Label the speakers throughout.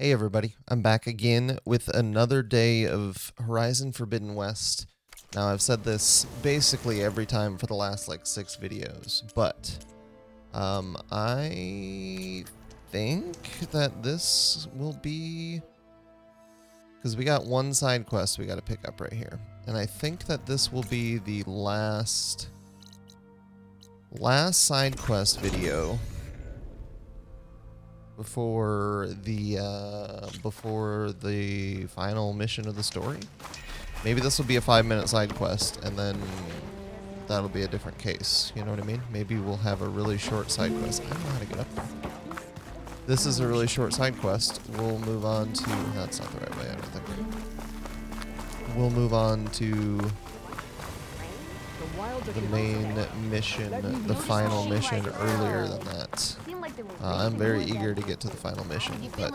Speaker 1: Hey everybody, I'm back again with another day of Horizon Forbidden West. Now I've said this basically every time for the last like 6 videos, but I think that this will be, because we got one side quest we got to pick up right here, and I think that this will be the last side quest video before the final mission of the story. Maybe this will be a 5-minute side quest, and then that'll be a different case. You know what I mean? Maybe we'll have a really short side quest. I don't know how to get up there. This is a really short side quest. We'll move on to... That's not the right way, I don't think. We'll move on to the main mission, the final mission earlier than that. I'm very eager to get to the final mission, but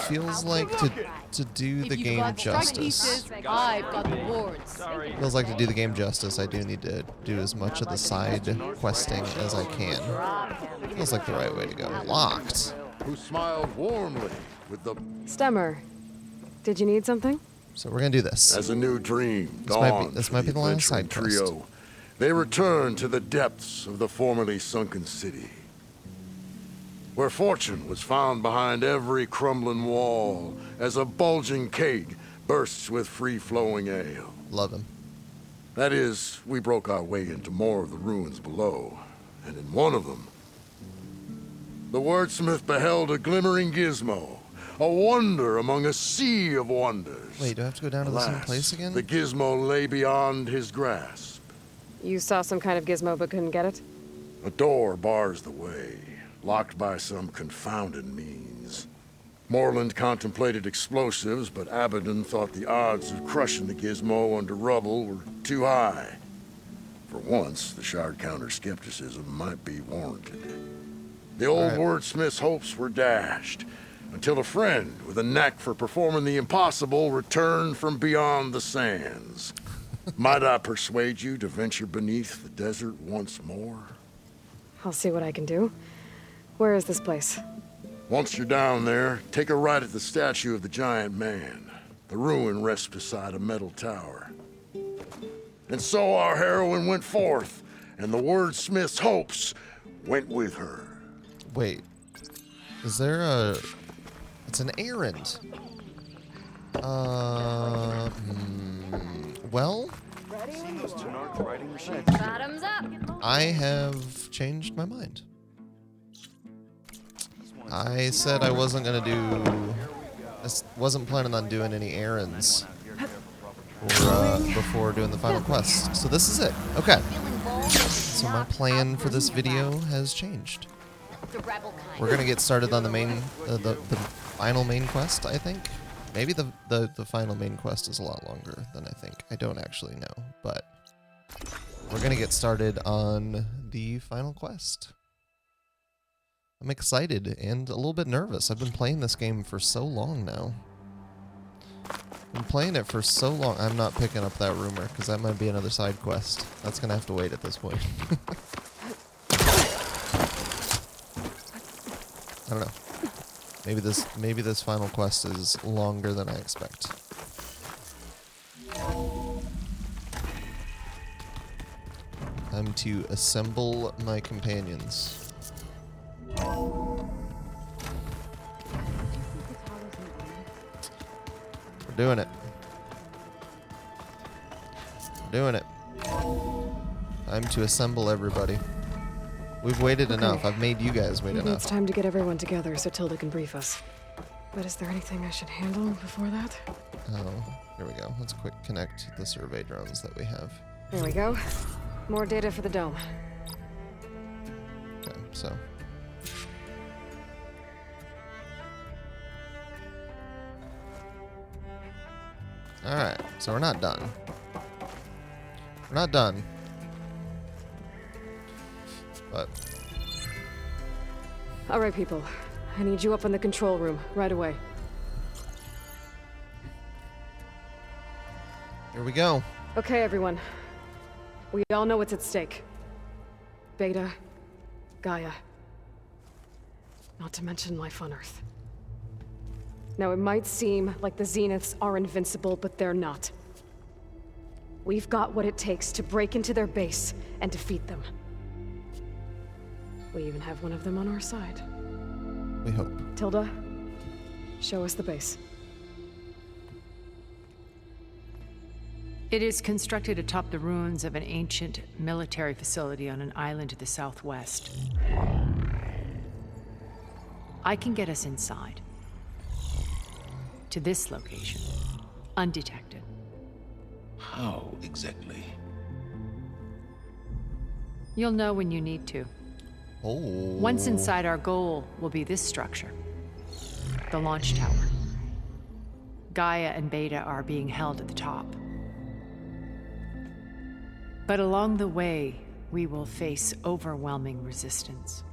Speaker 1: feels like to do the game justice. Feels like to do the game justice, I do need to do as much of the side questing as I can. Feels like the right way to go. Locked.
Speaker 2: Who smiled warmly with the
Speaker 3: Stemmer, did you need something?
Speaker 1: So we're gonna do this.
Speaker 2: as a new dream
Speaker 1: This might be the last side quest.
Speaker 2: trio. They return to the depths of the formerly sunken city, where fortune was found behind every crumbling wall as a bulging keg bursts with free-flowing ale.
Speaker 1: Love him.
Speaker 2: That is, we broke our way into more of the ruins below, and in one of them, the wordsmith beheld a glimmering gizmo, a wonder among a sea of wonders.
Speaker 1: Wait, do I have to go down to the same
Speaker 2: Alas,
Speaker 1: place again?
Speaker 2: the gizmo lay beyond his grasp.
Speaker 3: You saw some kind of gizmo but couldn't get it?
Speaker 2: A door bars the way, locked by some confounded means. Morland contemplated explosives, but Abaddon thought the odds of crushing the gizmo under rubble were too high. For once, the Shard counter skepticism might be warranted. The old wordsmith's hopes were dashed, until a friend with a knack for performing the impossible returned from beyond the sands. Might I persuade you to venture beneath the desert once more?
Speaker 3: I'll see what I can do. Where is this place?
Speaker 2: Once you're down there, take a right at the statue of the giant man. The ruin rests beside a metal tower. And so our heroine went forth, and the wordsmith's hopes went with her.
Speaker 1: Wait, is there a... It's an errand. Well,
Speaker 4: Bottoms up.
Speaker 1: I have changed my mind. I said I wasn't gonna do... wasn't planning on doing any errands before doing the final quest. So this is it. Okay. So my plan for this video has changed. We're gonna get started on the main, the final main quest, I think. Maybe the final main quest is a lot longer than I think. I don't actually know, but we're gonna get started on the final quest. I'm excited and a little bit nervous. I've been playing this game for so long now. Been playing it for so long. I'm not picking up that rumor because that might be another side quest. That's gonna have to wait at this point. I don't know. Maybe this final quest is longer than I expect. Time to assemble my companions. We're doing it. We're doing it. Time to assemble everybody. We've waited enough. I've made you guys wait
Speaker 3: Maybe
Speaker 1: enough.
Speaker 3: it's time to get everyone together so Tilda can brief us. But is there anything I should handle before that?
Speaker 1: Oh, here we go. Let's quick connect the survey drones that we have.
Speaker 3: There we go. More data for the dome.
Speaker 1: Okay, so. Alright, so we're not done. We're not done. But
Speaker 3: All right, people. I need you up in the control room right away.
Speaker 1: here we go.
Speaker 3: Okay, everyone. We all know what's at stake. Beta, Gaia. Not to mention life on Earth. Now, it might seem like the Zeniths are invincible, but they're not. We've got what it takes to break into their base and defeat them. We even have one of them on our side.
Speaker 1: We hope.
Speaker 3: Tilda, show us the base.
Speaker 4: It is constructed atop the ruins of an ancient military facility on an island to the southwest. I can get us inside. To this location. Undetected.
Speaker 5: How exactly?
Speaker 4: You'll know when you need to.
Speaker 1: Oh.
Speaker 4: Once inside, our goal will be this structure. The launch tower. Gaia and Beta are being held at the top. But along the way, we will face overwhelming resistance.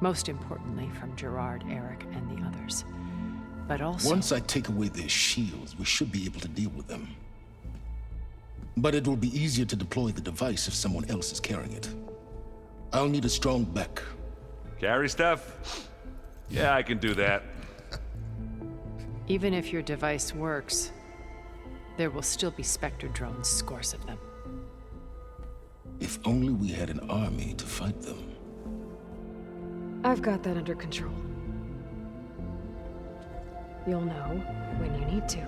Speaker 4: Most importantly from Gerard, Eric, and the others. But also...
Speaker 5: Once I take away their shields, we should be able to deal with them. But it will be easier to deploy the device if someone else is carrying it. I'll need a strong back.
Speaker 6: Carry stuff? Yeah, I can do that.
Speaker 4: Even if your device works, there will still be Spectre drones, scores of them.
Speaker 5: If only we had an army to fight them.
Speaker 3: I've got that under control. You'll know when you need to.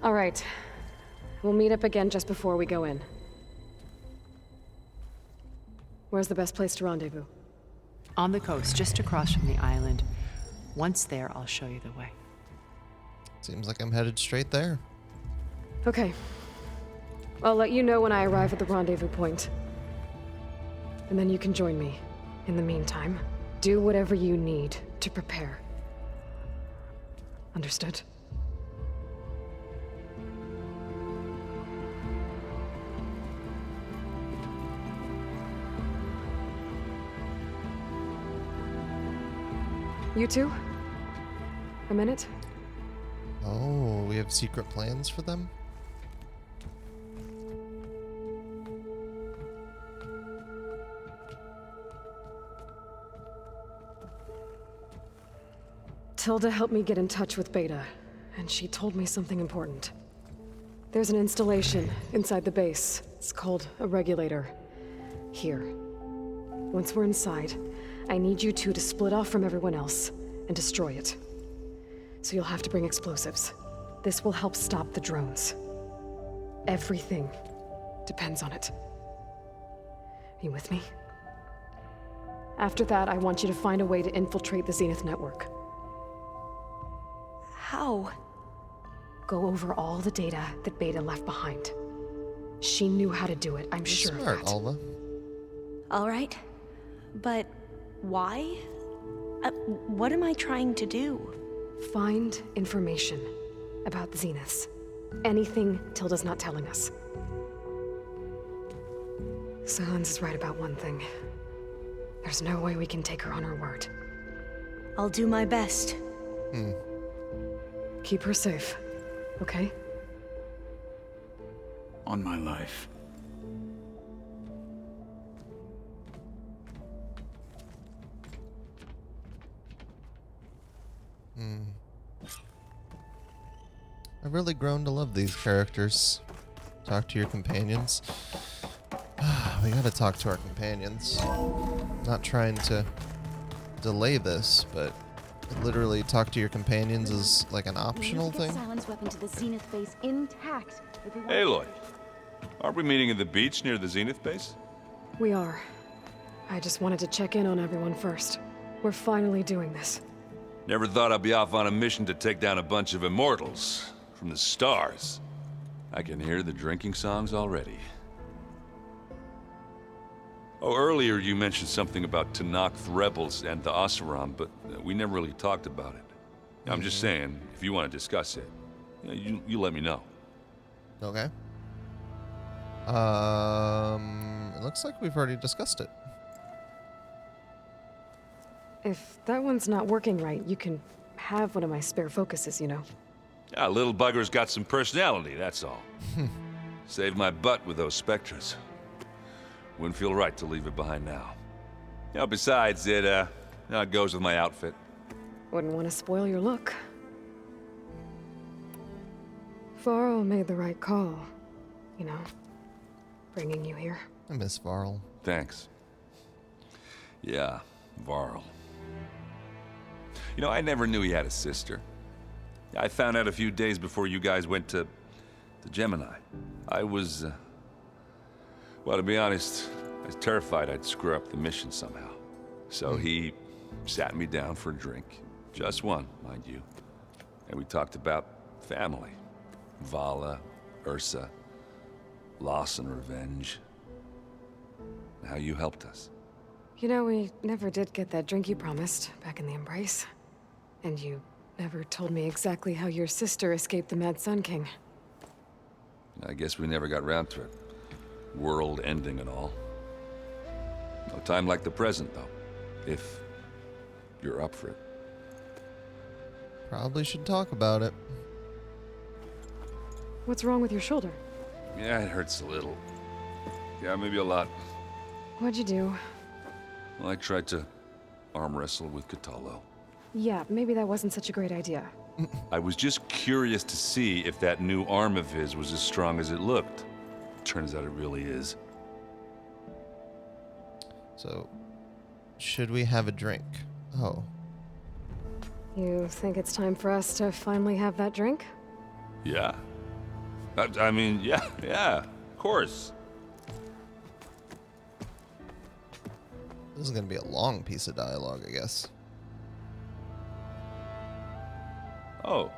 Speaker 3: All right. We'll meet up again just before we go in. Where's the best place to rendezvous?
Speaker 4: On the coast, just across from the island. Once there, I'll show you the way.
Speaker 1: Seems like I'm headed straight there.
Speaker 3: Okay. I'll let you know when I arrive at the rendezvous point. And then you can join me. In the meantime, do whatever you need to prepare. Understood? You two? A minute?
Speaker 1: Oh, we have secret plans for them?
Speaker 3: Tilda helped me get in touch with Beta, and she told me something important. There's an installation inside the base. It's called a regulator. Here. Once we're inside, I need you two to split off from everyone else and destroy it. So you'll have to bring explosives. This will help stop the drones. Everything depends on it. Are you with me? After that, I want you to find a way to infiltrate the Zenith network.
Speaker 7: How?
Speaker 3: Go over all the data that Beta left behind. She knew how to do it, I'm sure of
Speaker 1: Smart,
Speaker 3: that.
Speaker 1: Alva.
Speaker 7: All right. But why? What am I trying to do?
Speaker 3: Find information about the Zeniths. Anything Tilda's not telling us. Silence is right about one thing. There's no way we can take her on her word.
Speaker 7: I'll do my best.
Speaker 3: Keep her safe, okay?
Speaker 8: On my life.
Speaker 1: I've really grown to love these characters. Talk to your companions. We gotta talk to our companions. Not trying to delay this, but literally talk to your companions is like an optional thing.
Speaker 9: Silence weapon to the Zenith base intact.
Speaker 6: Aloy, aren't we meeting at the beach near the Zenith base?
Speaker 3: We are. I just wanted to check in on everyone first. We're finally doing this.
Speaker 6: Never thought I'd be off on a mission to take down a bunch of immortals from the stars. I can hear the drinking songs already. Oh, earlier you mentioned something about Tenakth rebels and the Oseram, but we never really talked about it. I'm just saying, if you want to discuss it, you let me know.
Speaker 1: Okay. It looks like we've already discussed it.
Speaker 3: If that one's not working right, you can have one of my spare focuses, you know.
Speaker 6: Yeah, little bugger's got some personality, that's all. Saved my butt with those Spectres. Wouldn't feel right to leave it behind now. Besides, it goes with my outfit.
Speaker 3: Wouldn't want to spoil your look. Varl made the right call. You know, bringing you here.
Speaker 1: I miss Varl.
Speaker 6: Thanks. Yeah, Varl. You know, I never knew he had a sister. I found out a few days before you guys went to Gemini. I was, well, to be honest, I was terrified I'd screw up the mission somehow. So he sat me down for a drink. Just one, mind you. And we talked about family. Vala, Ursa, loss and revenge. How you helped us.
Speaker 3: You know, we never did get that drink you promised back in the Embrace. And you never told me exactly how your sister escaped the Mad Sun King.
Speaker 6: I guess we never got round to it. World ending and all. No time like the present, though. If you're up for it.
Speaker 1: Probably should talk about it.
Speaker 3: What's wrong with your shoulder?
Speaker 6: Yeah, it hurts a little. Yeah, maybe a lot.
Speaker 3: What'd you do?
Speaker 6: Well, I tried to arm wrestle with Kotallo.
Speaker 3: Yeah, maybe that wasn't such a great idea.
Speaker 6: I was just curious to see if that new arm of his was as strong as it looked. Turns out it really is.
Speaker 1: So, should we have a drink? Oh.
Speaker 3: You think it's time for us to finally have that drink?
Speaker 6: Yeah. I mean, yeah, of course.
Speaker 1: This is gonna be a long piece of dialogue, I guess.
Speaker 6: Oh.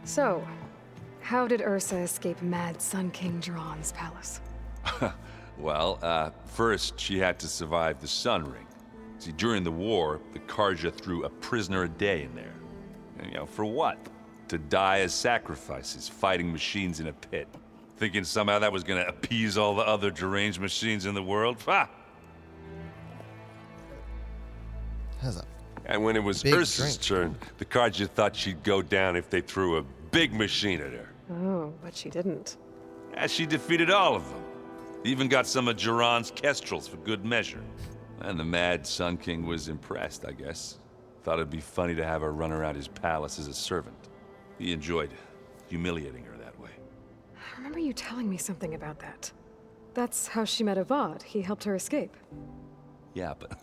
Speaker 3: So, how did Ursa escape Mad Sun King Jiran's palace?
Speaker 6: Well, first she had to survive the Sun Ring. See, during the war, the Carja threw a prisoner a day in there. And, you know, for what? To die as sacrifices, fighting machines in a pit. Thinking somehow that was gonna appease all the other deranged machines in the world? Ha!
Speaker 1: Has a
Speaker 6: And when it was
Speaker 1: big
Speaker 6: Ursa's
Speaker 1: drink.
Speaker 6: turn, the Carja thought she'd go down if they threw a big machine at her.
Speaker 3: Oh, but she didn't.
Speaker 6: And she defeated all of them. Even got some of Jiran's kestrels for good measure. And the Mad Sun King was impressed, I guess. Thought it'd be funny to have her run around his palace as a servant. He enjoyed humiliating her that way.
Speaker 3: I remember you telling me something about that. That's how she met Avad. He helped her escape.
Speaker 6: Yeah, but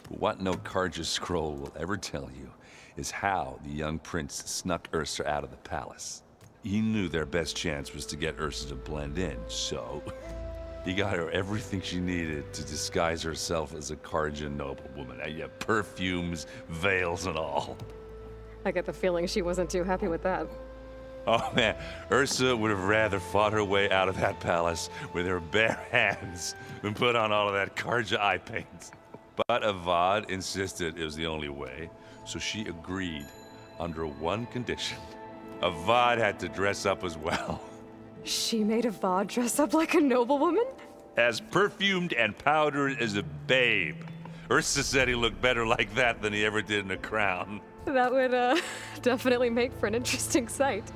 Speaker 6: what no Carja scroll will ever tell you is how the young prince snuck Ursa out of the palace. He knew their best chance was to get Ursa to blend in, so he got her everything she needed to disguise herself as a Carja noblewoman. Yeah, perfumes, veils, and all.
Speaker 3: I get the feeling she wasn't too happy with that.
Speaker 6: Oh man, Ursa would have rather fought her way out of that palace with her bare hands than put on all of that Carja eye paint. But Avad insisted it was the only way, so she agreed under one condition. Avad had to dress up as well.
Speaker 3: She made Avad dress up like a noblewoman?
Speaker 6: As perfumed and powdered as a babe. Ursa said he looked better like that than he ever did in a crown.
Speaker 3: That would, definitely make for an interesting sight.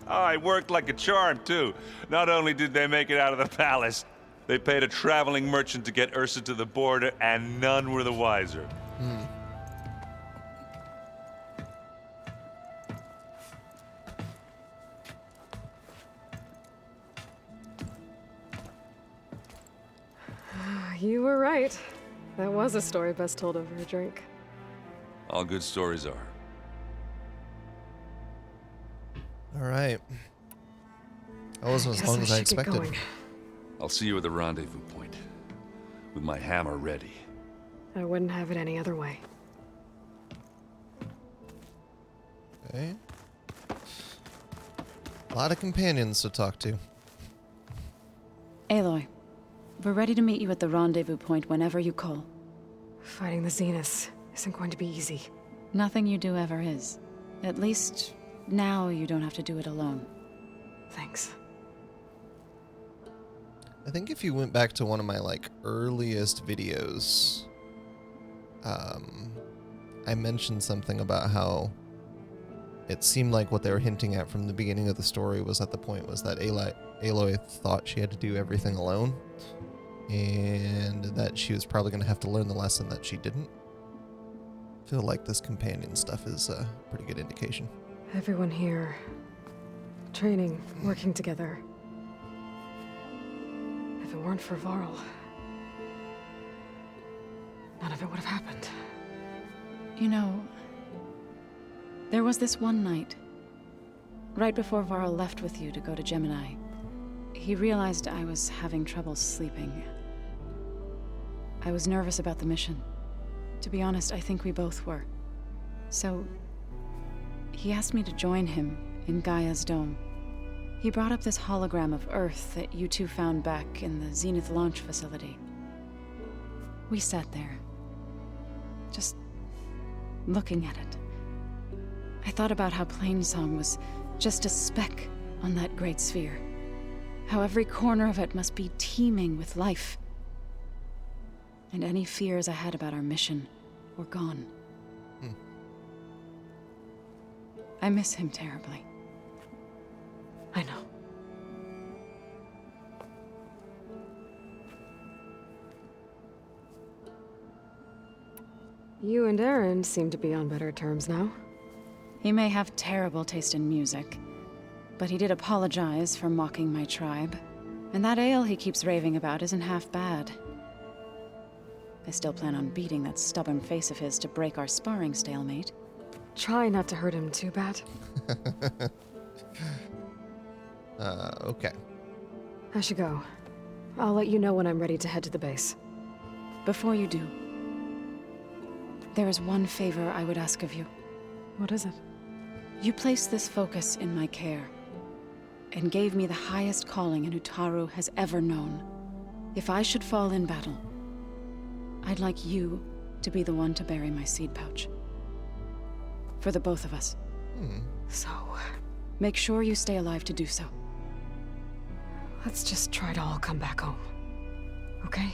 Speaker 6: Oh, it worked like a charm, too. Not only did they make it out of the palace, they paid a traveling merchant to get Ursa to the border, and none were the wiser.
Speaker 3: You were right. That was a story best told over a drink.
Speaker 6: All good stories are.
Speaker 1: All right. That wasn't as
Speaker 3: Guess
Speaker 1: long
Speaker 3: we
Speaker 1: as I
Speaker 3: should get
Speaker 1: expected.
Speaker 3: going.
Speaker 6: I'll see you at the rendezvous point, with my hammer ready.
Speaker 3: I wouldn't have it any other way.
Speaker 1: Okay. A lot of companions to talk to.
Speaker 9: Aloy, we're ready to meet you at the rendezvous point whenever you call.
Speaker 3: Fighting the Zeniths isn't going to be easy.
Speaker 9: Nothing you do ever is. At least, now you don't have to do it alone.
Speaker 3: Thanks.
Speaker 1: I think if you went back to one of my earliest videos, I mentioned something about how it seemed like what they were hinting at from the beginning of the story was that the point was that Aloy thought she had to do everything alone, and that she was probably going to have to learn the lesson that she didn't. I feel like this companion stuff is a pretty good indication.
Speaker 3: Everyone here, training, working together. If it weren't for Varl, none of it would have happened.
Speaker 9: You know, there was this one night, right before Varl left with you to go to Gemini. He realized I was having trouble sleeping. I was nervous about the mission. To be honest, I think we both were. So, he asked me to join him in Gaia's dome. He brought up this hologram of Earth that you two found back in the Zenith launch facility. We sat there, just looking at it. I thought about how Plainsong was just a speck on that great sphere. How every corner of it must be teeming with life. And any fears I had about our mission were gone. I miss him terribly.
Speaker 3: I know. You and Aaron seem to be on better terms now.
Speaker 9: He may have terrible taste in music, but he did apologize for mocking my tribe. And that ale he keeps raving about isn't half bad. I still plan on beating that stubborn face of his to break our sparring stalemate.
Speaker 3: Try not to hurt him too bad.
Speaker 1: Okay.
Speaker 3: I should go. I'll let you know when I'm ready to head to the base.
Speaker 9: Before you do, there is one favor I would ask of you.
Speaker 3: What is it?
Speaker 9: You placed this focus in my care, and gave me the highest calling an Utaru has ever known. If I should fall in battle, I'd like you to be the one to bury my seed pouch. For the both of us.
Speaker 3: So,
Speaker 9: Make sure you stay alive to do so.
Speaker 3: let's just try to all come back home. Okay?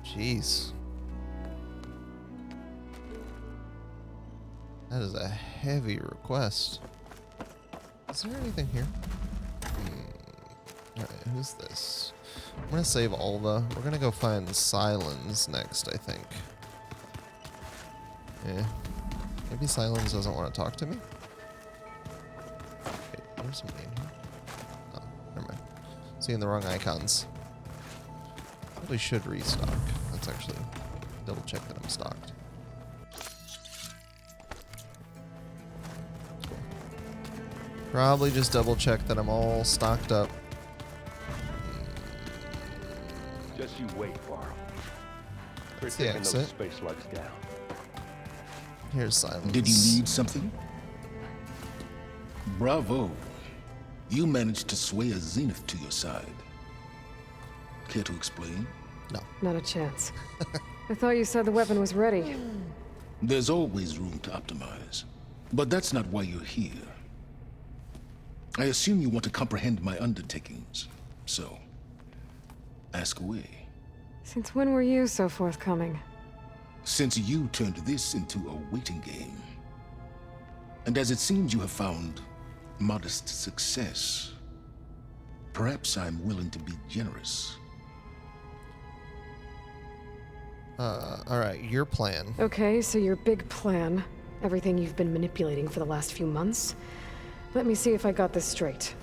Speaker 1: Jeez. That is a heavy request. Is there anything here? Alright, who's this? I'm gonna save Alva. We're gonna go find Sylens next, I think. Yeah. Maybe Sylens doesn't want to talk to me? Wait, there's somebody in here. Oh, never mind. Seeing the wrong icons. Probably should restock. Let's actually double check that I'm stocked. Probably just double check that I'm all stocked up.
Speaker 8: Just you wait, Varl. We're
Speaker 1: That's the
Speaker 8: taking those
Speaker 1: exit.
Speaker 8: space slugs down.
Speaker 1: Here's Silence.
Speaker 5: Did you need something? Bravo. You managed to sway a Zenith to your side. Care to explain?
Speaker 1: No.
Speaker 3: Not a chance. I thought you said the weapon was ready.
Speaker 5: There's always room to optimize. But that's not why you're here. I assume you want to comprehend my undertakings. So, ask away.
Speaker 3: Since when were you so forthcoming?
Speaker 5: Since you turned this into a waiting game. And as it seems you have found modest success, perhaps I'm willing to be generous.
Speaker 1: Alright, your plan.
Speaker 3: Okay, so your big plan, everything you've been manipulating for the last few months. Let me see if I got this straight.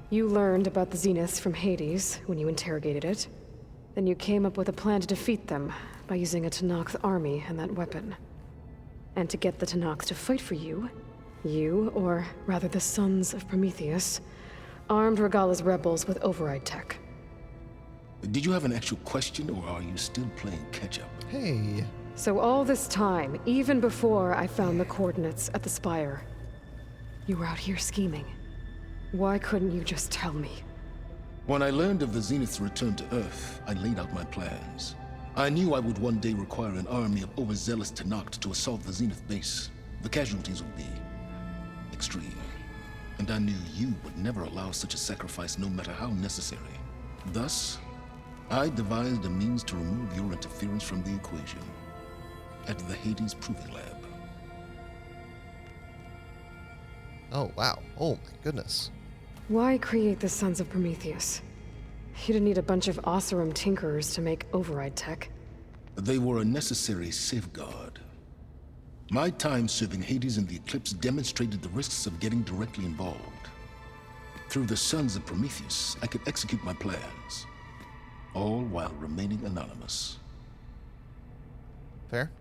Speaker 3: You learned about the Zeniths from Hades when you interrogated it. Then you came up with a plan to defeat them by using a Tenakth army and that weapon. And to get the Tenakth to fight for you, or rather the Sons of Prometheus, armed Regalla's rebels with override tech.
Speaker 5: Did you have an actual question, or are you still playing catch-up?
Speaker 1: Hey.
Speaker 3: So all this time, even before I found the coordinates at the Spire, you were out here scheming. Why couldn't you just tell me?
Speaker 5: When I learned of the Zenith's return to Earth, I laid out my plans. I knew I would one day require an army of overzealous Tenakth to assault the Zenith base. The casualties would be extreme. And I knew you would never allow such a sacrifice, no matter how necessary. Thus, I devised a means to remove your interference from the equation at the Hades Proving Lab.
Speaker 1: Oh, wow. Oh, my goodness.
Speaker 3: Why create the Sons of Prometheus? You didn't need a bunch of Oseram tinkerers to make override tech.
Speaker 5: They were a necessary safeguard. My time serving Hades in the Eclipse demonstrated the risks of getting directly involved. Through the Sons of Prometheus, I could execute my plans, all while remaining anonymous.
Speaker 1: Fair?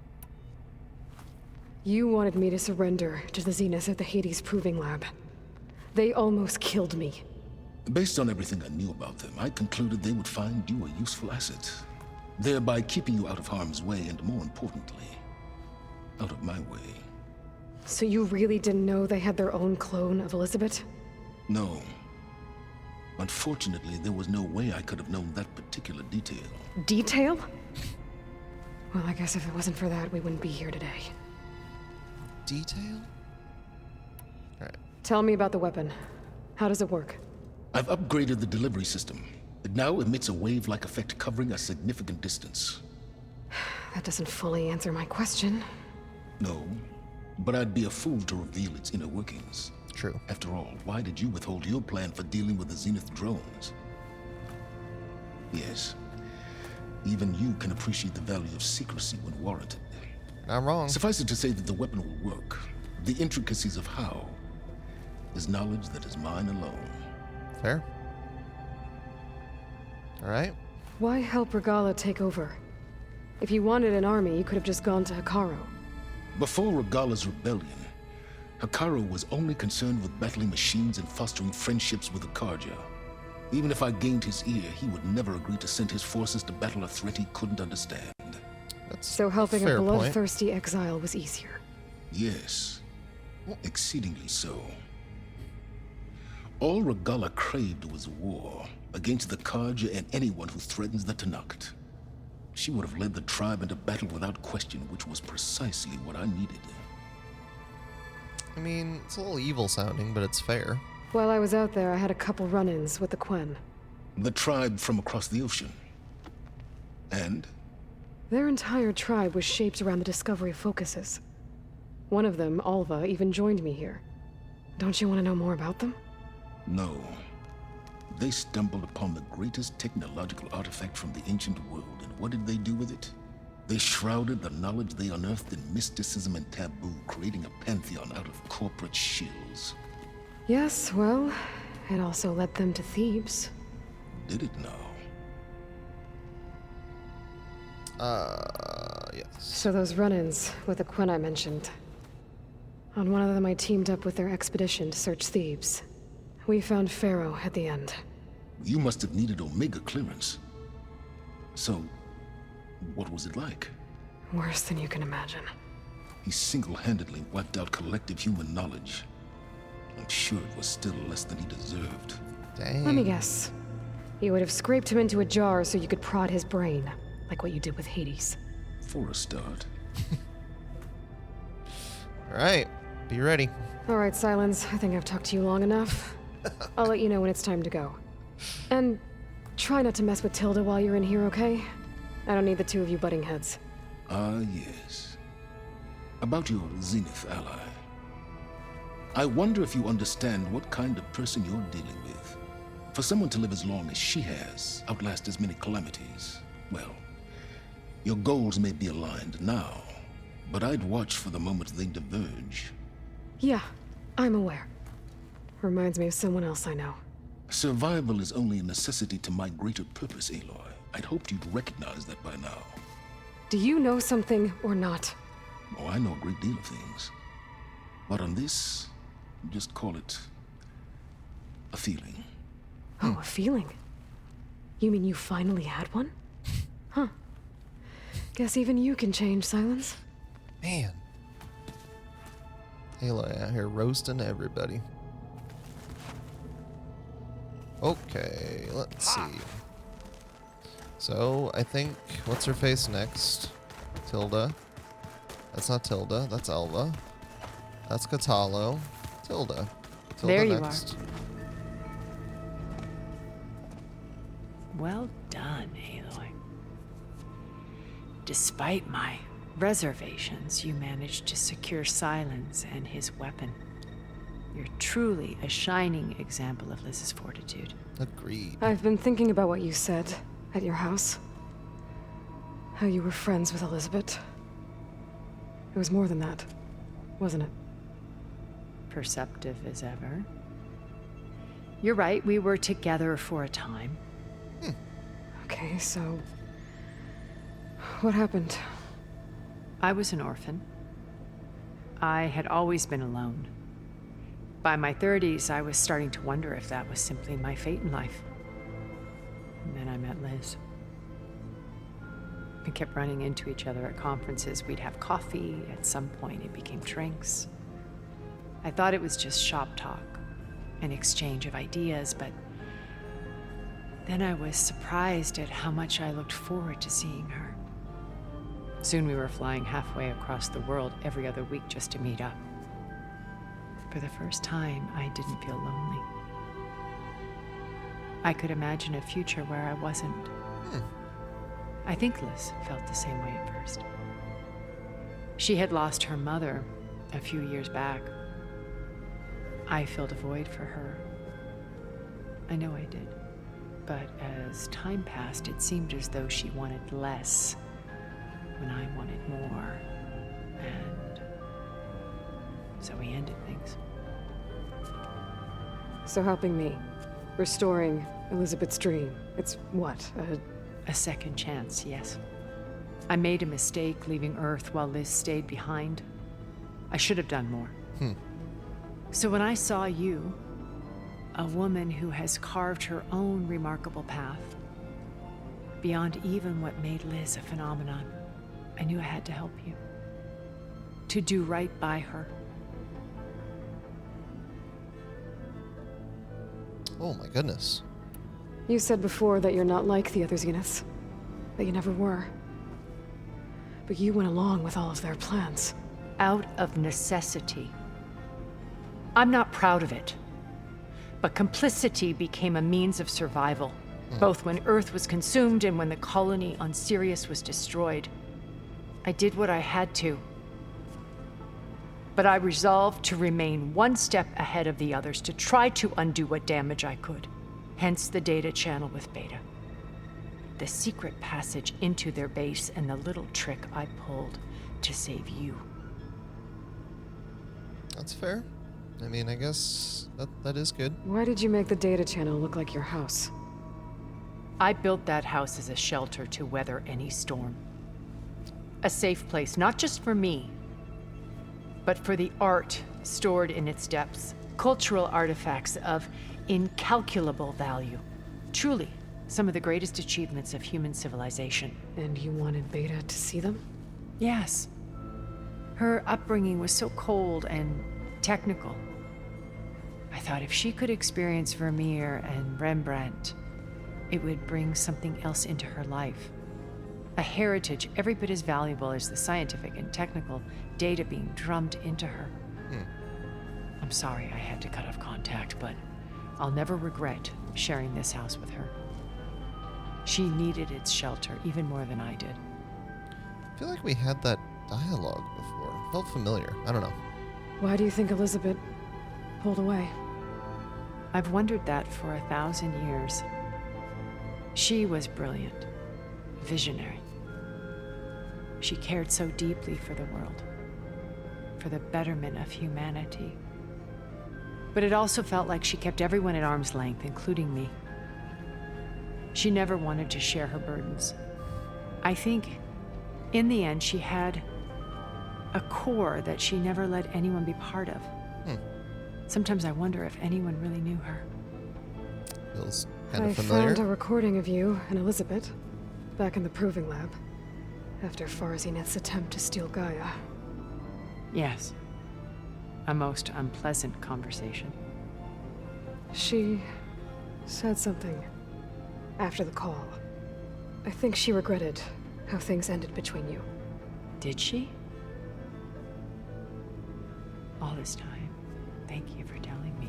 Speaker 3: You wanted me to surrender to the Zenith at the Hades Proving Lab. They almost killed me.
Speaker 5: Based on everything I knew about them, I concluded they would find you a useful asset, thereby keeping you out of harm's way and, more importantly, out of my way.
Speaker 3: So you really didn't know they had their own clone of Elizabeth?
Speaker 5: No. Unfortunately, there was no way I could have known that particular detail.
Speaker 3: Detail? Well, I guess if it wasn't for that, we wouldn't be here today.
Speaker 1: Detail? Alright.
Speaker 3: Tell me about the weapon. How does it work?
Speaker 5: I've upgraded the delivery system. It now emits a wave-like effect covering a significant distance.
Speaker 3: That doesn't fully answer my question.
Speaker 5: No, but I'd be a fool to reveal its inner workings.
Speaker 1: True.
Speaker 5: After all, why did you withhold your plan for dealing with the Zenith drones? Yes, even you can appreciate the value of secrecy when warranted.
Speaker 1: Not wrong.
Speaker 5: Suffice it to say that the weapon will work. The intricacies of how is knowledge that is mine alone.
Speaker 1: Fair. Alright.
Speaker 3: Why help Regalla take over? If you wanted an army, you could have just gone to Hekarro.
Speaker 5: Before Regalla's rebellion, Hekarro was only concerned with battling machines and fostering friendships with the Carja. Even if I gained his ear, he would never agree to send his forces to battle a threat he couldn't understand.
Speaker 1: That's
Speaker 3: So helping a
Speaker 1: fair point.
Speaker 3: bloodthirsty exile was easier.
Speaker 5: Yes, exceedingly so. All Regalla craved was war against the Carja and anyone who threatens the Tenakth. She would have led the tribe into battle without question, which was precisely what I needed.
Speaker 1: I mean, it's a little evil sounding, but it's fair.
Speaker 3: While I was out there, I had a couple run-ins with the Quen.
Speaker 5: The tribe from across the ocean. And?
Speaker 3: Their entire tribe was shaped around the discovery of focuses. One of them, Alva, even joined me here. Don't you want to know more about them?
Speaker 5: No. They stumbled upon the greatest technological artifact from the ancient world, and what did they do with it? They shrouded the knowledge they unearthed in mysticism and taboo, creating a pantheon out of corporate shills.
Speaker 3: Yes, well, it also led them to Thebes.
Speaker 5: Did it now?
Speaker 1: Yes.
Speaker 3: So those run-ins with the Quen I mentioned. On one of them I teamed up with their expedition to search Thebes. We found Pharaoh at the end.
Speaker 5: You must have needed Omega clearance. So, what was it like?
Speaker 3: Worse than you can imagine.
Speaker 5: He single-handedly wiped out collective human knowledge. I'm sure it was still less than he deserved.
Speaker 1: Dang.
Speaker 3: Let me guess. You would have scraped him into a jar so you could prod his brain, like what you did with Hades.
Speaker 5: For a start.
Speaker 1: Alright. Be ready.
Speaker 3: Alright, Silence. I think I've talked to you long enough. I'll let you know when it's time to go. And try not to mess with Tilda while you're in here, okay? I don't need the two of you butting heads.
Speaker 5: Ah, yes. About your Zenith ally. I wonder if you understand what kind of person you're dealing with. For someone to live as long as she has, outlast as many calamities, well, your goals may be aligned now, but I'd watch for the moment they diverge.
Speaker 3: Yeah, I'm aware. Reminds me of someone else I know.
Speaker 5: Survival is only a necessity to my greater purpose, Aloy. I'd hoped you'd recognize that by now.
Speaker 3: Do you know something or not?
Speaker 5: Oh, I know a great deal of things. But on this, just call it a feeling.
Speaker 3: Oh, a feeling? You mean you finally had one? Huh. Guess even you can change, Silence.
Speaker 1: Man. Aloy out here roasting everybody. Okay, let's see. So, I think, what's her face next? Tilda. That's not Tilda, that's Alva. That's Kotallo. Tilda. Tilda
Speaker 4: There you
Speaker 1: next.
Speaker 4: Well done, Aloy. Despite my reservations, you managed to secure Silence and his weapon. You're truly a shining example of Liz's fortitude.
Speaker 1: Agreed.
Speaker 3: I've been thinking about what you said at your house. How you were friends with Elizabeth. It was more than that, wasn't it?
Speaker 4: Perceptive as ever. You're right, we were together for a time.
Speaker 3: Okay, so... what happened?
Speaker 4: I was an orphan. I had always been alone. By my 30s, I was starting to wonder if that was simply my fate in life. And then I met Liz. We kept running into each other at conferences. We'd have coffee. At some point, it became drinks. I thought it was just shop talk, an exchange of ideas, but then I was surprised at how much I looked forward to seeing her. Soon we were flying halfway across the world every other week just to meet up. For the first time, I didn't feel lonely. I could imagine a future where I wasn't. I think Liz felt the same way at first. She had lost her mother a few years back. I filled a void for her. I know I did. But as time passed, it seemed as though she wanted less when I wanted more. And so we ended things.
Speaker 3: So helping me, restoring Elizabeth's dream, it's what,
Speaker 4: A second chance, yes. I made a mistake leaving Earth while Liz stayed behind. I should have done more. So when I saw you, a woman who has carved her own remarkable path, beyond even what made Liz a phenomenon, I knew I had to help you. To do right by her.
Speaker 1: Oh my goodness.
Speaker 3: You said before that you're not like the other Zeniths. That you never were. But you went along with all of their plans.
Speaker 4: Out of necessity. I'm not proud of it. But complicity became a means of survival, both when Earth was consumed and when the colony on Sirius was destroyed. I did what I had to. But I resolved to remain one step ahead of the others, to try to undo what damage I could. Hence the data channel with Beta. The secret passage into their base and the little trick I pulled to save you.
Speaker 1: That's fair. I mean, I guess that is good.
Speaker 3: Why did you make the data channel look like your house?
Speaker 4: I built that house as a shelter to weather any storm. A safe place, not just for me, but for the art stored in its depths. Cultural artifacts of incalculable value. Truly, some of the greatest achievements of human civilization.
Speaker 3: And you wanted Beta to see them?
Speaker 4: Yes. Her upbringing was so cold and technical. I thought if she could experience Vermeer and Rembrandt, it would bring something else into her life. A heritage every bit as valuable as the scientific and technical data being drummed into her. I'm sorry I had to cut off contact, but I'll never regret sharing this house with her. She needed its shelter even more than I did.
Speaker 1: I feel like we had that dialogue before. Felt familiar. I don't know.
Speaker 3: Why do you think Elizabeth pulled away?
Speaker 4: I've wondered that for 1,000 years. She was brilliant, visionary. She cared so deeply for the world, for the betterment of humanity. But it also felt like she kept everyone at arm's length, including me. She never wanted to share her burdens. I think, in the end, she had a core that she never let anyone be part of. Sometimes I wonder if anyone really knew her.
Speaker 1: Feels kind of
Speaker 3: I
Speaker 1: familiar.
Speaker 3: found a recording of you and Elizabeth back in the proving lab after Farzineth's attempt to steal Gaia.
Speaker 4: Yes. A most unpleasant conversation.
Speaker 3: She said something after the call. I think she regretted how things ended between you.
Speaker 4: Did she? All this time, thank you for telling me.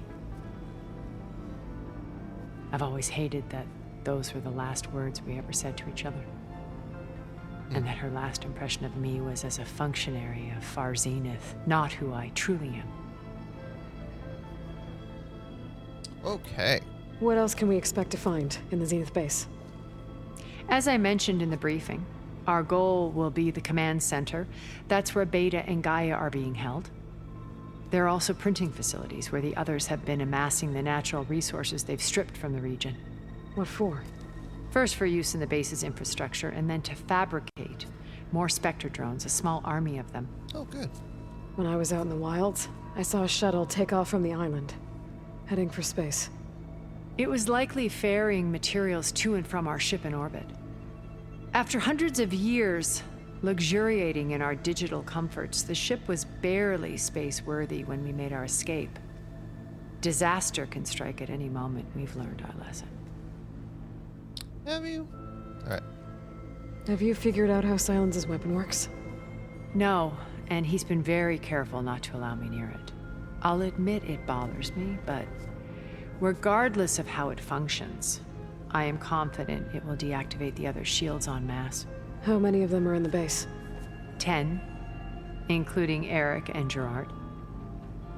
Speaker 4: I've always hated that those were the last words we ever said to each other. And that her last impression of me was as a functionary of Far Zenith, not who I truly am.
Speaker 1: Okay.
Speaker 3: What else can we expect to find in the Zenith base?
Speaker 4: As I mentioned in the briefing, our goal will be the command center. That's where Beta and Gaia are being held. There are also printing facilities where the others have been amassing the natural resources they've stripped from the region.
Speaker 3: What for?
Speaker 4: First for use in the base's infrastructure, and then to fabricate more Spectre drones, a small army of them.
Speaker 1: Oh, good.
Speaker 3: When I was out in the wilds, I saw a shuttle take off from the island, heading for space.
Speaker 4: It was likely ferrying materials to and from our ship in orbit. After hundreds of years luxuriating in our digital comforts, the ship was barely space-worthy when we made our escape. Disaster can strike at any moment. We've learned our lesson.
Speaker 1: Have you? Alright.
Speaker 3: Have you figured out how Silence's weapon works?
Speaker 4: No, and he's been very careful not to allow me near it. I'll admit it bothers me, but regardless of how it functions, I am confident it will deactivate the other shields en masse.
Speaker 3: How many of them are in the base?
Speaker 4: 10, including Eric and Gerard.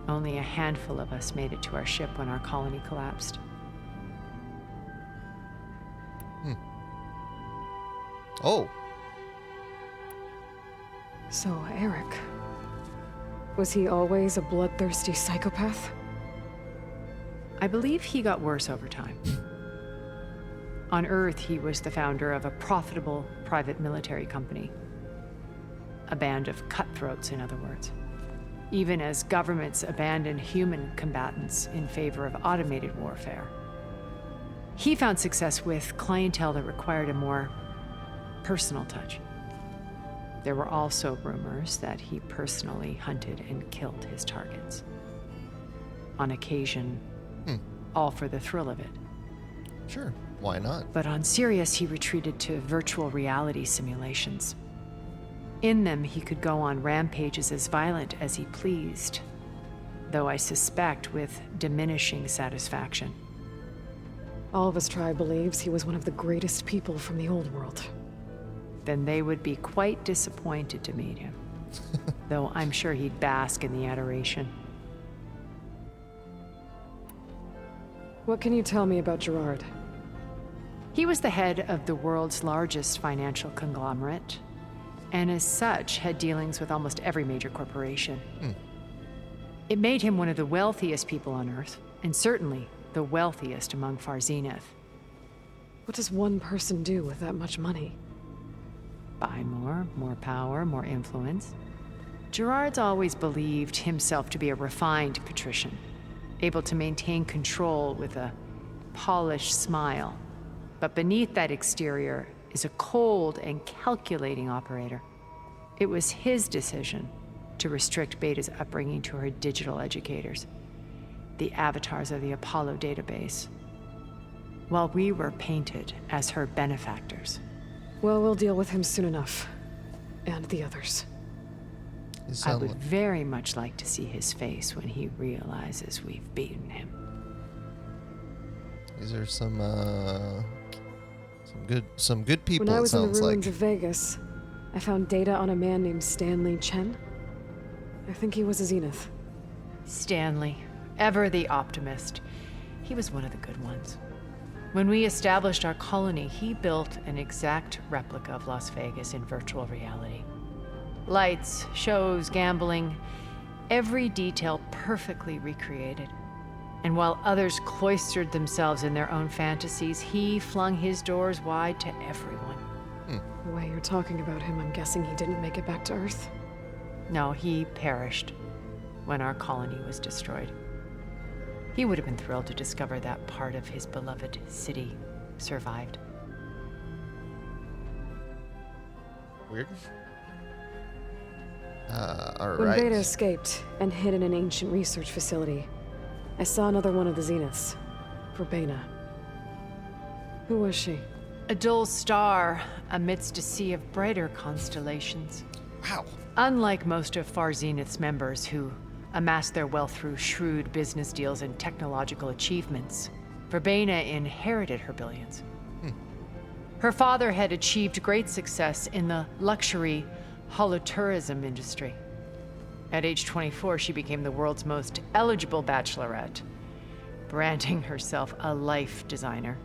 Speaker 4: Only a handful of us made it to our ship when our colony collapsed.
Speaker 1: Oh.
Speaker 3: So, Eric. Was he always a bloodthirsty psychopath?
Speaker 4: I believe he got worse over time. On Earth, he was the founder of a profitable private military company. A band of cutthroats, in other words. Even as governments abandoned human combatants in favor of automated warfare. He found success with clientele that required a more personal touch. There were also rumors that he personally hunted and killed his targets. On occasion, all for the thrill of it.
Speaker 1: Sure, why not?
Speaker 4: But on Sirius, he retreated to virtual reality simulations. In them, he could go on rampages as violent as he pleased, though I suspect with diminishing satisfaction.
Speaker 3: All of his tribe believes he was one of the greatest people from the old world.
Speaker 4: Then they would be quite disappointed to meet him, though I'm sure he'd bask in the adoration.
Speaker 3: What can you tell me about Gerard?
Speaker 4: He was the head of the world's largest financial conglomerate, and as such had dealings with almost every major corporation. It made him one of the wealthiest people on Earth, and certainly the wealthiest among Far Zenith.
Speaker 3: What does one person do with that much money?
Speaker 4: Buy more power, more influence. Gerard's always believed himself to be a refined patrician, able to maintain control with a polished smile. But beneath that exterior is a cold and calculating operator. It was his decision to restrict Beta's upbringing to her digital educators, the avatars of the Apollo database, while we were painted as her benefactors.
Speaker 3: Well, we'll deal with him soon enough. And the others.
Speaker 4: I would very much like to see his face when he realizes we've beaten him.
Speaker 1: These are some good people,
Speaker 3: When I
Speaker 1: it
Speaker 3: was in the
Speaker 1: sounds
Speaker 3: ruins
Speaker 1: like.
Speaker 3: of Vegas, I found data on a man named Stanley Chen. I think he was a Zenith.
Speaker 4: Stanley, ever the optimist. He was one of the good ones. When we established our colony, he built an exact replica of Las Vegas in virtual reality. Lights, shows, gambling, every detail perfectly recreated. And while others cloistered themselves in their own fantasies, he flung his doors wide to everyone.
Speaker 3: The way you're talking about him, I'm guessing he didn't make it back to Earth.
Speaker 4: No, he perished when our colony was destroyed. He would have been thrilled to discover that part of his beloved city survived.
Speaker 1: Weird. All
Speaker 3: When
Speaker 1: right.
Speaker 3: Beta escaped and hid in an ancient research facility, I saw another one of the Zeniths, Verbena. Who was she?
Speaker 4: A dull star amidst a sea of brighter constellations.
Speaker 1: Wow.
Speaker 4: Unlike most of Far Zenith's members who amassed their wealth through shrewd business deals and technological achievements, Verbena inherited her billions. Her father had achieved great success in the luxury holotourism industry. At age 24, she became the world's most eligible bachelorette, branding herself a life designer.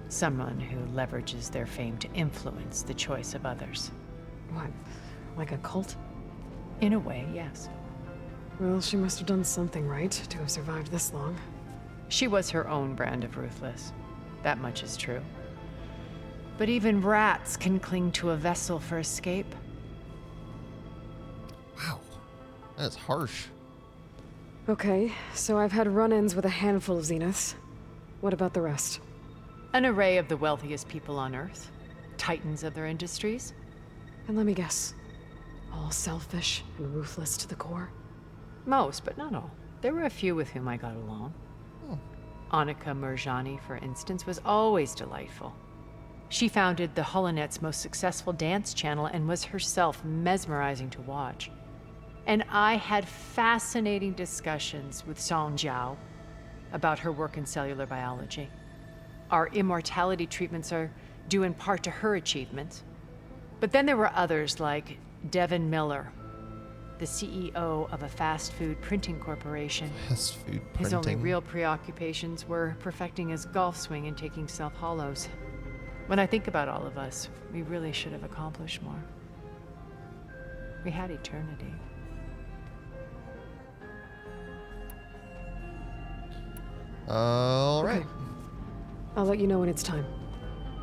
Speaker 4: Someone who leverages their fame to influence the choice of others.
Speaker 3: What? Like a cult?
Speaker 4: In a way, yes.
Speaker 3: Well, she must have done something right to have survived this long.
Speaker 4: She was her own brand of ruthless. That much is true. But even rats can cling to a vessel for escape.
Speaker 1: Wow. That is harsh.
Speaker 3: Okay, so I've had run-ins with a handful of Zeniths. What about the rest?
Speaker 4: An array of the wealthiest people on Earth. Titans of their industries.
Speaker 3: And let me guess. All selfish and ruthless to the core?
Speaker 4: Most, but not all. There were a few with whom I got along.
Speaker 1: Oh.
Speaker 4: Annika Murjani, for instance, was always delightful. She founded the Holonet's most successful dance channel and was herself mesmerizing to watch. And I had fascinating discussions with Song Jiao about her work in cellular biology. Our immortality treatments are due in part to her achievements. But then there were others like Devin Miller, the CEO of a fast food printing corporation.
Speaker 1: Fast food printing.
Speaker 4: His only real preoccupations were perfecting his golf swing and taking self-hollows. When I think about all of us, we really should have accomplished more. We had eternity.
Speaker 1: All right.
Speaker 3: Okay. I'll let you know when it's time.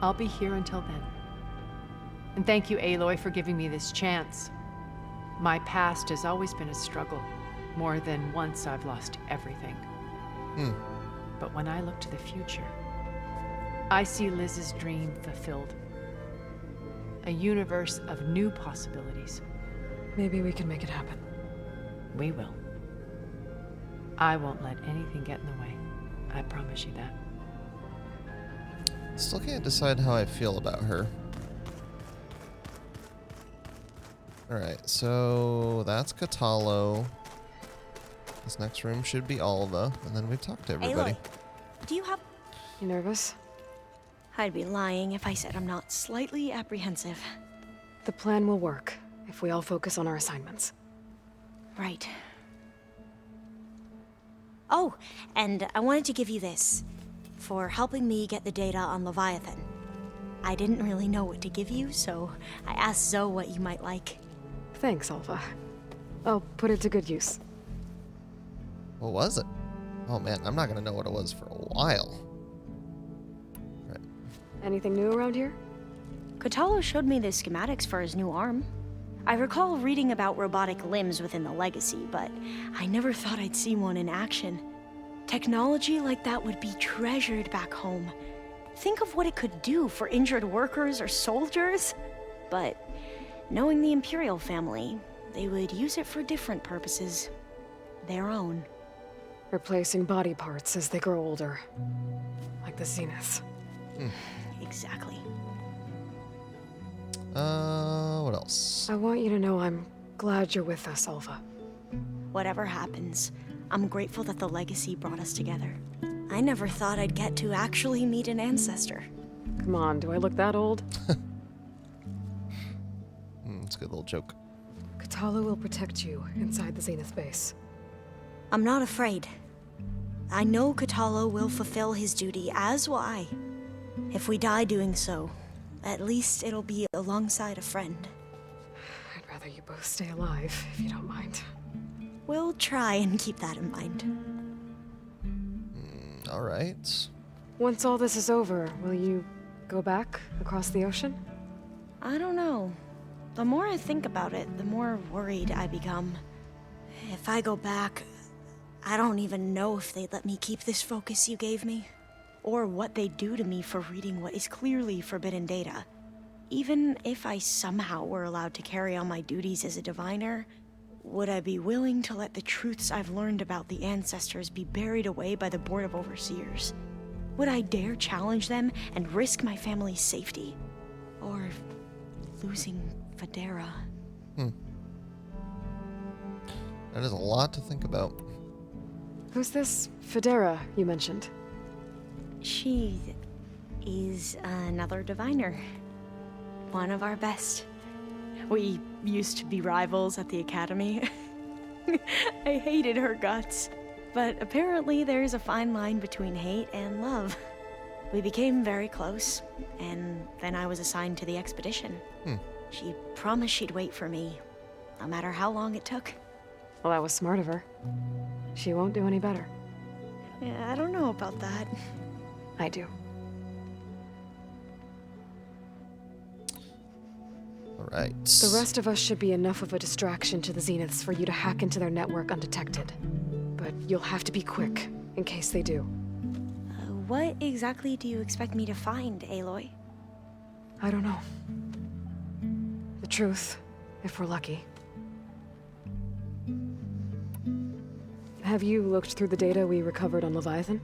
Speaker 4: I'll be here until then. And thank you, Aloy, for giving me this chance. My past has always been a struggle. More than once I've lost everything. But when I look to the future, I see Liz's dream fulfilled. A universe of new possibilities.
Speaker 3: Maybe we can make it happen.
Speaker 4: We will. I won't let anything get in the way. I promise you that.
Speaker 1: Still can't decide how I feel about her. Alright, so that's Kotallo. This next room should be Alva, and then we've talked to everybody.
Speaker 7: Aloy, do you have...
Speaker 3: You nervous?
Speaker 7: I'd be lying if I said I'm not slightly apprehensive.
Speaker 3: The plan will work if we all focus on our assignments.
Speaker 7: Right. Oh, and I wanted to give you this, for helping me get the data on Leviathan. I didn't really know what to give you, so I asked Zoe what you might like.
Speaker 3: Thanks, Alpha. I'll put it to good use.
Speaker 1: What was it? Oh man, I'm not gonna know what it was for a while. Right.
Speaker 3: Anything new around here?
Speaker 7: Kotallo showed me the schematics for his new arm. I recall reading about robotic limbs within the Legacy, but I never thought I'd see one in action. Technology like that would be treasured back home. Think of what it could do for injured workers or soldiers. But knowing the Imperial family, they would use it for different purposes. Their own.
Speaker 3: Replacing body parts as they grow older. Like the Zeniths.
Speaker 7: Exactly.
Speaker 1: What else?
Speaker 3: I want you to know I'm glad you're with us, Alpha.
Speaker 7: Whatever happens, I'm grateful that the Legacy brought us together. I never thought I'd get to actually meet an ancestor.
Speaker 3: Come on, do I look that old?
Speaker 1: It's a good little joke.
Speaker 3: Kotallo will protect you inside the Zenith base.
Speaker 7: I'm not afraid. I know Kotallo will fulfill his duty, as will I. If we die doing so, at least it'll be alongside a friend.
Speaker 3: I'd rather you both stay alive, if you don't mind.
Speaker 7: We'll try and keep that in mind.
Speaker 1: All right.
Speaker 3: Once all this is over, will you go back across the ocean?
Speaker 7: I don't know. The more I think about it, the more worried I become. If I go back, I don't even know if they'd let me keep this focus you gave me, or what they'd do to me for reading what is clearly forbidden data. Even if I somehow were allowed to carry on my duties as a diviner, would I be willing to let the truths I've learned about the ancestors be buried away by the Board of Overseers? Would I dare challenge them and risk my family's safety? Or losing Federa?
Speaker 1: That is a lot to think about.
Speaker 3: Who's this Federa you mentioned?
Speaker 7: She is another diviner. One of our best. We used to be rivals at the academy. I hated her guts. But apparently there's a fine line between hate and love. We became very close, and then I was assigned to the expedition. She promised she'd wait for me, no matter how long it took.
Speaker 3: Well, that was smart of her. She won't do any better.
Speaker 7: Yeah, I don't know about that.
Speaker 3: I do.
Speaker 1: All right.
Speaker 3: The rest of us should be enough of a distraction to the Zeniths for you to hack into their network undetected. But you'll have to be quick, in case they do.
Speaker 7: What exactly do you expect me to find, Aloy?
Speaker 3: I don't know. The truth, if we're lucky. Have you looked through the data we recovered on Leviathan?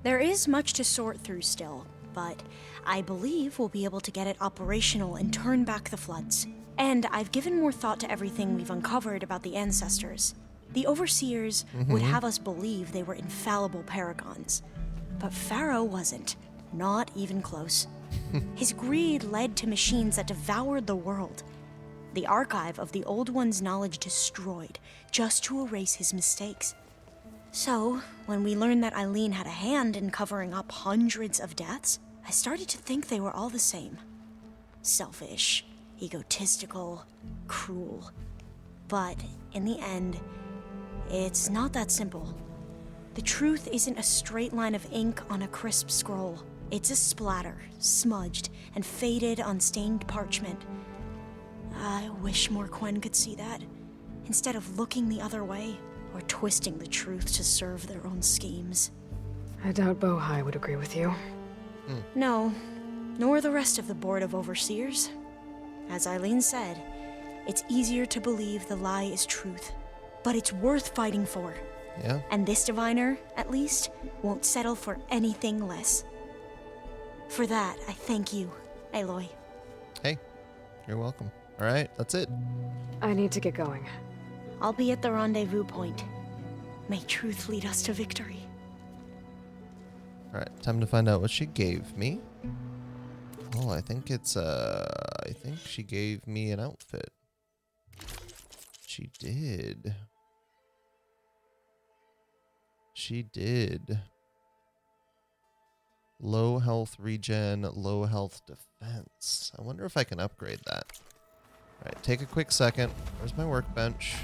Speaker 7: There is much to sort through still, but I believe we'll be able to get it operational and turn back the floods. And I've given more thought to everything we've uncovered about the ancestors. The Overseers would have us believe they were infallible paragons. But Pharaoh wasn't. Not even close. His greed led to machines that devoured the world. The archive of the Old One's knowledge destroyed, just to erase his mistakes. So, when we learned that Eileen had a hand in covering up hundreds of deaths, I started to think they were all the same. Selfish, egotistical, cruel. But, in the end, it's not that simple. The truth isn't a straight line of ink on a crisp scroll. It's a splatter, smudged and faded on stained parchment. I wish more Quen could see that, instead of looking the other way or twisting the truth to serve their own schemes.
Speaker 3: I doubt Bohai would agree with you.
Speaker 7: No, nor the rest of the Board of Overseers. As Eileen said, it's easier to believe the lie is truth, but it's worth fighting for.
Speaker 1: Yeah.
Speaker 7: And this diviner, at least, won't settle for anything less. For that, I thank you, Aloy.
Speaker 1: Hey, you're welcome. All right, that's it.
Speaker 3: I need to get going.
Speaker 7: I'll be at the rendezvous point. May truth lead us to victory.
Speaker 1: All right, time to find out what she gave me. Oh, I think it's, I think she gave me an outfit. She did. She did. Low health regen, low health defense. I wonder if I can upgrade that. All right, take a quick second. Where's my workbench?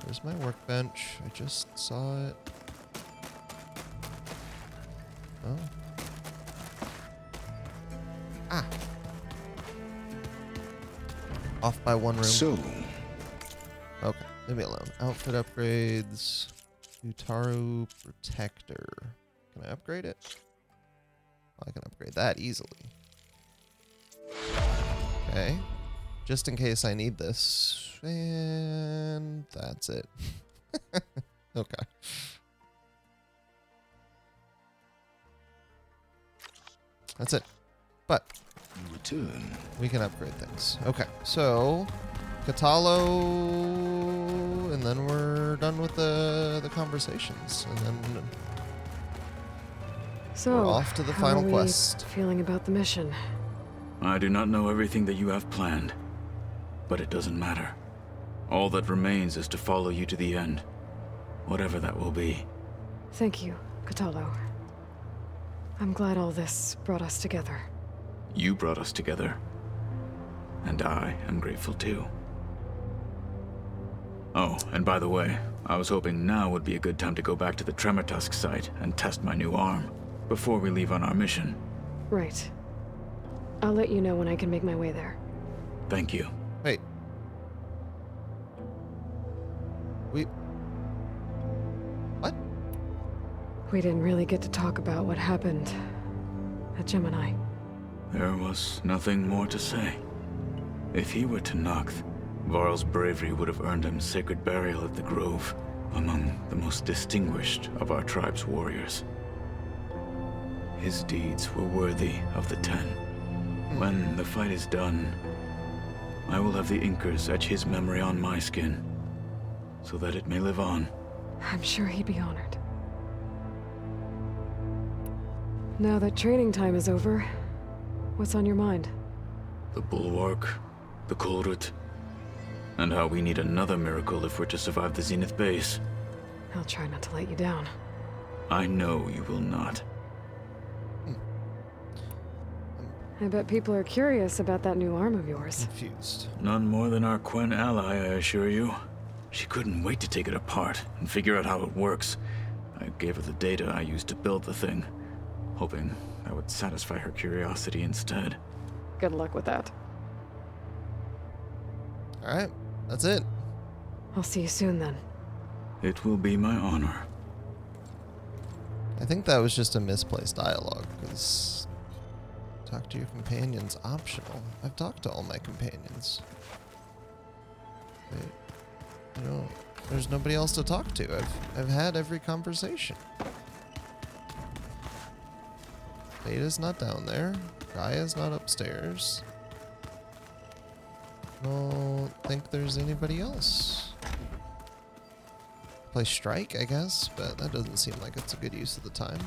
Speaker 1: Where's my workbench? I just saw it. Oh. Ah. Off by one room.
Speaker 5: So,
Speaker 1: Okay, leave me alone. Outfit upgrades. Utaru Protector. Can I upgrade it? Oh, I can upgrade that easily. Okay. Just in case I need this. And that's it. Okay. That's it. But
Speaker 5: return.
Speaker 1: we can upgrade things. Okay, so Kotallo, and then we're done with the conversations, and then
Speaker 3: So,
Speaker 1: we're off to the
Speaker 3: how
Speaker 1: final
Speaker 3: are we
Speaker 1: quest.
Speaker 3: feeling about the mission?
Speaker 10: I do not know everything that you have planned, but it doesn't matter. All that remains is to follow you to the end, whatever that will be.
Speaker 3: Thank you, Kotallo. I'm glad all this brought us together.
Speaker 10: You brought us together, and I am grateful too. Oh, and by the way, I was hoping now would be a good time to go back to the Tremortusk site and test my new arm, before we leave on our mission.
Speaker 3: Right. I'll let you know when I can make my way there.
Speaker 10: Thank you.
Speaker 1: Wait. What?
Speaker 3: We didn't really get to talk about what happened at Gemini.
Speaker 10: There was nothing more to say. If he were Tenakth, Varl's bravery would have earned him sacred burial at the Grove, among the most distinguished of our tribe's warriors. His deeds were worthy of the Ten. When the fight is done, I will have the Inkers etch his memory on my skin, so that it may live on.
Speaker 3: I'm sure he'd be honored. Now that training time is over, what's on your mind?
Speaker 10: The Bulwark, the Kulrut, and how we need another miracle if we're to survive the Zenith base.
Speaker 3: I'll try not to let you down.
Speaker 10: I know you will not.
Speaker 3: I bet people are curious about that new arm of yours.
Speaker 1: Confused.
Speaker 10: None more than our Quen ally, I assure you. She couldn't wait to take it apart and figure out how it works. I gave her the data I used to build the thing, hoping that would satisfy her curiosity instead.
Speaker 3: Good luck with that.
Speaker 1: Alright, that's it.
Speaker 3: I'll see you soon then.
Speaker 10: It will be my honor.
Speaker 1: I think that was just a misplaced dialogue, because talk to your companions optional. I've talked to all my companions. You know, there's nobody else to talk to. I've had every conversation. Beta's not down there. Gaia's not upstairs. I don't think there's anybody else. Play Strike, I guess, but that doesn't seem like it's a good use of the time.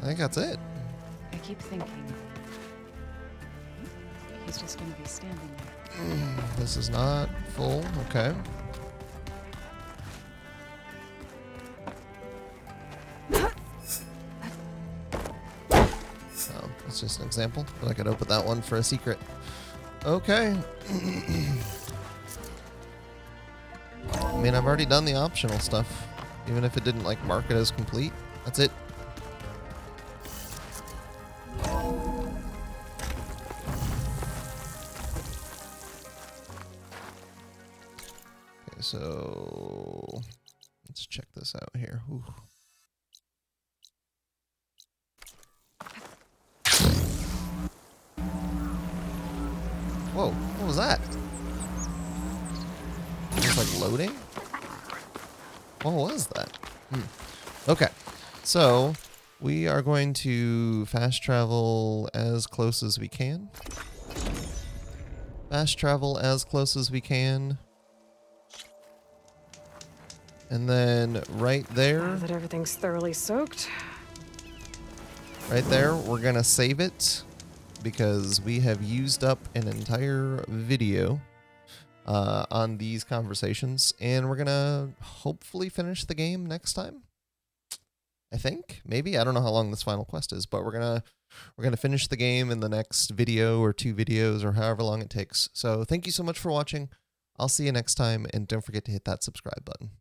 Speaker 1: I think that's it.
Speaker 9: I keep thinking he's just gonna be standing there.
Speaker 1: This is not full. Okay. Oh, that's just an example. But I could open that one for a secret. Okay. I mean, I've already done the optional stuff. Even if it didn't, like, mark it as complete. That's it. Okay, so let's check this out here. Ooh. Whoa, what was that? It was like loading? What was that? Okay, so we are going to fast travel as close as we can. Fast travel as close as we can. And then right there,
Speaker 3: Now that everything's thoroughly soaked.
Speaker 1: right there, we're gonna save it because we have used up an entire video on these conversations, and we're gonna hopefully finish the game next time. I think, maybe. I don't know how long this final quest is, but we're gonna finish the game in the next video or 2 videos or however long it takes. So thank you so much for watching. I'll see you next time, and don't forget to hit that subscribe button.